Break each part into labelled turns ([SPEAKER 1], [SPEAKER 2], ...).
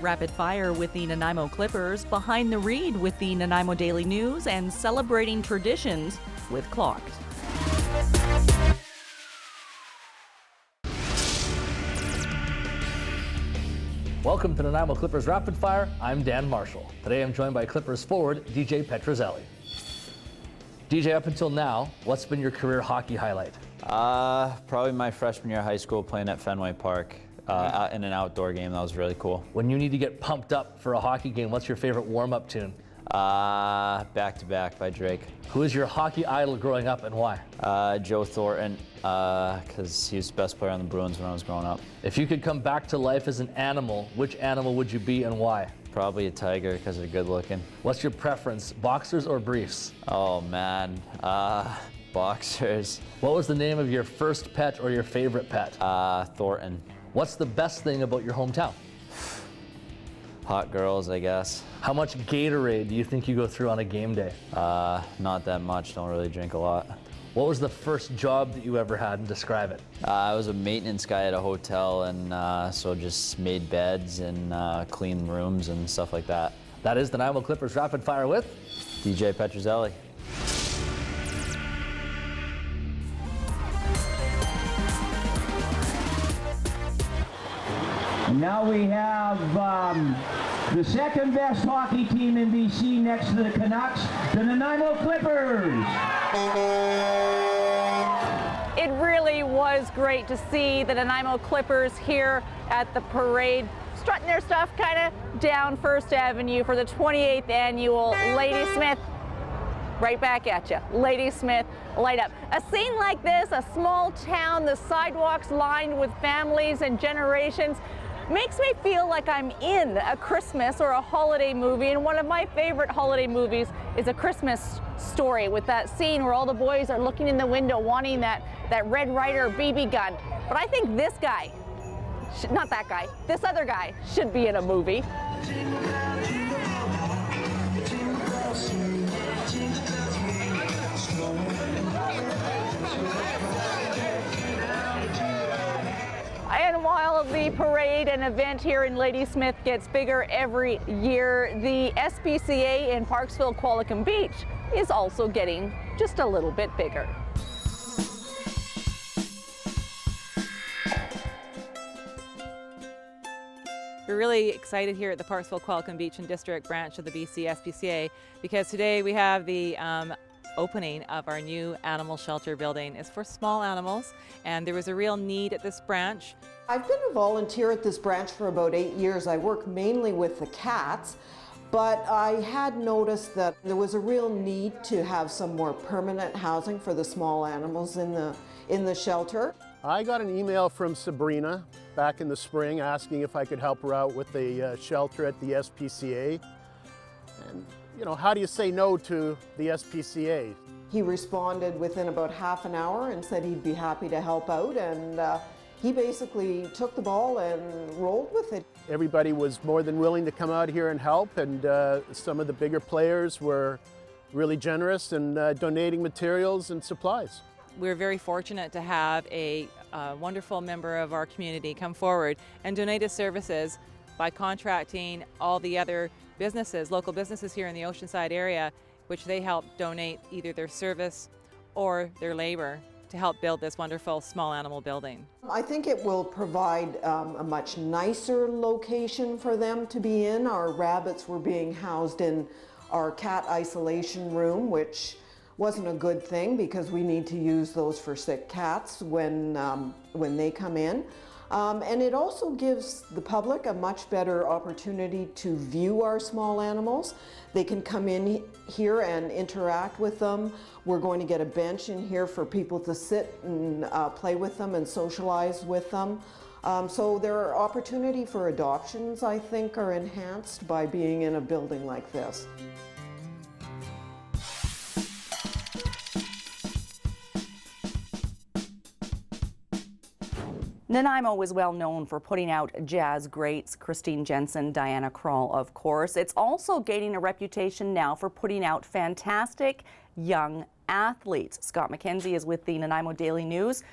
[SPEAKER 1] Rapid Fire with the Nanaimo Clippers, Behind the Read with the Nanaimo Daily News, and Celebrating Traditions with Clocks.
[SPEAKER 2] Welcome to Nanaimo Clippers Rapid Fire. I'm Dan Marshall. Today I'm joined by Clippers forward DJ Petruzzelli. DJ, up until now, what's been your career hockey highlight?
[SPEAKER 3] Probably my freshman year of high school playing at Fenway Park in an outdoor game. That was really cool.
[SPEAKER 2] When you need to get pumped up for a hockey game, what's your favorite warm-up tune?
[SPEAKER 3] Back to Back by Drake.
[SPEAKER 2] Who is your hockey idol growing up and why?
[SPEAKER 3] Joe Thornton, because he was the best player on the Bruins when I was growing up.
[SPEAKER 2] If you could come back to life as an animal, which animal would you be and why?
[SPEAKER 3] Probably a tiger because they're good looking.
[SPEAKER 2] What's your preference, boxers or briefs?
[SPEAKER 3] Oh man, boxers.
[SPEAKER 2] What was the name of your first pet or your favorite pet?
[SPEAKER 3] Thornton.
[SPEAKER 2] What's the best thing about your hometown?
[SPEAKER 3] Hot girls, I guess.
[SPEAKER 2] How much Gatorade do you think you go through on a game day?
[SPEAKER 3] Not that much, don't really drink a lot.
[SPEAKER 2] What was the first job that you ever had, and describe it?
[SPEAKER 3] I was a maintenance guy at a hotel, and so just made beds and cleaned rooms and stuff like that.
[SPEAKER 2] That is the Nanaimo Clippers Rapid Fire with
[SPEAKER 3] DJ Petruzzelli.
[SPEAKER 4] Now we have the second best hockey team in BC next to the Canucks, the Nanaimo Clippers.
[SPEAKER 5] It really was great to see the Nanaimo Clippers here at the parade, strutting their stuff kind of down First Avenue for the 28th annual Ladysmith. Right back at you. Ladysmith light up. A scene like this, a small town, the sidewalks lined with families and generations, makes me feel like I'm in a Christmas or a holiday movie, and one of my favorite holiday movies is A Christmas Story, with that scene where all the boys are looking in the window wanting that Red Ryder BB gun. But I think this guy, not that guy, this other guy should be in a movie. And while the parade and event here in Ladysmith gets bigger every year, the SPCA in Parksville, Qualicum Beach is also getting just a little bit bigger.
[SPEAKER 6] We're really excited here at the Parksville, Qualicum Beach and District branch of the BCSPCA because today we have the opening of our new animal shelter building. It's for small animals, and there was a real need at this branch.
[SPEAKER 7] I've been a volunteer at this branch for about 8 years. I work mainly with the cats, but I had noticed that there was a real need to have some more permanent housing for the small animals in the shelter.
[SPEAKER 8] I got an email from Sabrina back in the spring asking if I could help her out with the shelter at the SPCA. And you know, how do you say no to the SPCA?
[SPEAKER 7] He responded within about half an hour and said he'd be happy to help out, and he basically took the ball and rolled with it.
[SPEAKER 8] Everybody was more than willing to come out here and help, and some of the bigger players were really generous in donating materials and supplies.
[SPEAKER 6] We're very fortunate to have a wonderful member of our community come forward and donate his services by contracting all the other businesses, local businesses here in the Oceanside area, which they help donate either their service or their labor to help build this wonderful small animal building.
[SPEAKER 7] I think it will provide a much nicer location for them to be in. Our rabbits were being housed in our cat isolation room, which wasn't a good thing because we need to use those for sick cats when they come in. And it also gives the public a much better opportunity to view our small animals. They can come in here and interact with them. We're going to get a bench in here for people to sit and play with them and socialize with them. So their opportunity for adoptions, I think, are enhanced by being in a building like this.
[SPEAKER 9] Nanaimo is well known for putting out jazz greats, Christine Jensen, Diana Krall, of course. It's also gaining a reputation now for putting out fantastic young athletes. Scott McKenzie is with the Nanaimo Daily News.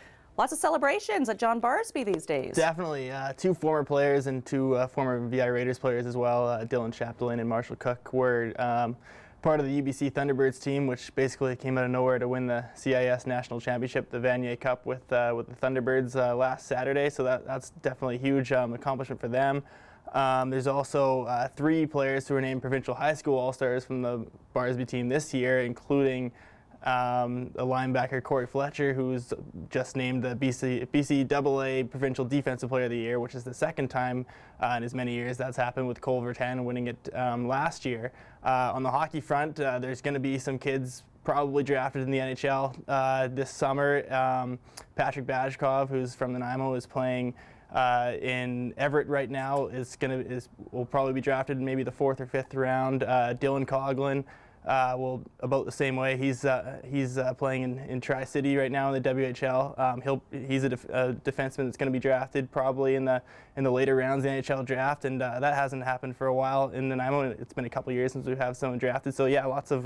[SPEAKER 9] Lots of celebrations at John Barsby these days.
[SPEAKER 10] Definitely. 2 former players and 2 former VI Raiders players as well, Dylan Chapdelaine and Marshall Cook, were part of the UBC Thunderbirds team, which basically came out of nowhere to win the CIS National Championship, the Vanier Cup, with the Thunderbirds last Saturday. So that's definitely a huge accomplishment for them. There's also 3 players who were named Provincial High School All-Stars from the Barsby team this year, including a linebacker, Corey Fletcher, who's just named the BCAA Provincial Defensive Player of the Year, which is the 2nd time in as many years that's happened, with Cole Vertan winning it last year. On the hockey front, there's going to be some kids probably drafted in the NHL this summer. Patrick Bajkov, who's from Nanaimo, is playing in Everett right now, will probably be drafted in maybe the 4th or 5th round. Dylan Coughlin, about the same way. He's playing in Tri-City right now in the WHL. He's a defenseman that's going to be drafted probably in the later rounds of the NHL draft, and that hasn't happened for a while in Nanaimo. It's been a couple years since we've had someone drafted. So yeah, lots of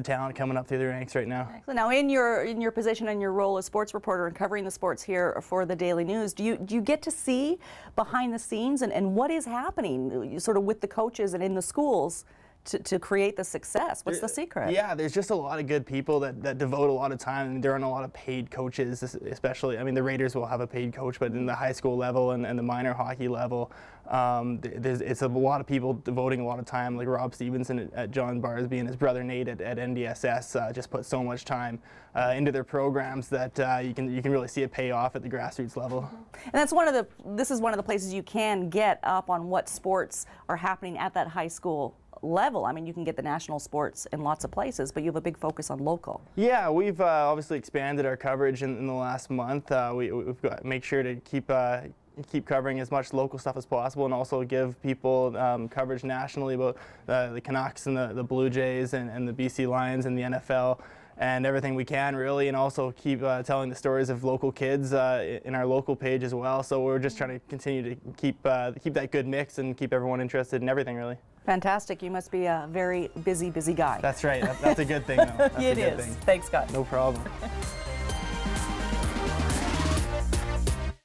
[SPEAKER 10] talent coming up through the ranks right now.
[SPEAKER 9] Excellent. Now, in your position and your role as sports reporter and covering the sports here for the Daily News, do you get to see behind the scenes and what is happening sort of with the coaches and in the schools to create the success? What's the secret?
[SPEAKER 10] Yeah, there's just a lot of good people that devote a lot of time. There aren't a lot of paid coaches, especially. I mean, the Raiders will have a paid coach, but in the high school level and the minor hockey level, it's a lot of people devoting a lot of time. Like Rob Stevenson at John Barsby and his brother Nate at NDSS just put so much time into their programs that you can really see it pay off at the grassroots level.
[SPEAKER 9] And that's this is one of the places you can get up on what sports are happening at that high school level. I mean, you can get the national sports in lots of places, but you have a big focus on local.
[SPEAKER 10] Yeah, we've obviously expanded our coverage in the last month. We've got to make sure to keep covering as much local stuff as possible, and also give people coverage nationally about the Canucks and the Blue Jays and the BC Lions and the NFL. And everything we can, really, and also keep telling the stories of local kids in our local page as well. So we're just trying to continue to keep that good mix and keep everyone interested in everything, really.
[SPEAKER 9] Fantastic. You must be a very busy guy.
[SPEAKER 10] That's right. That's a good thing, though. That's
[SPEAKER 9] it is. Thanks, Scott.
[SPEAKER 10] No problem.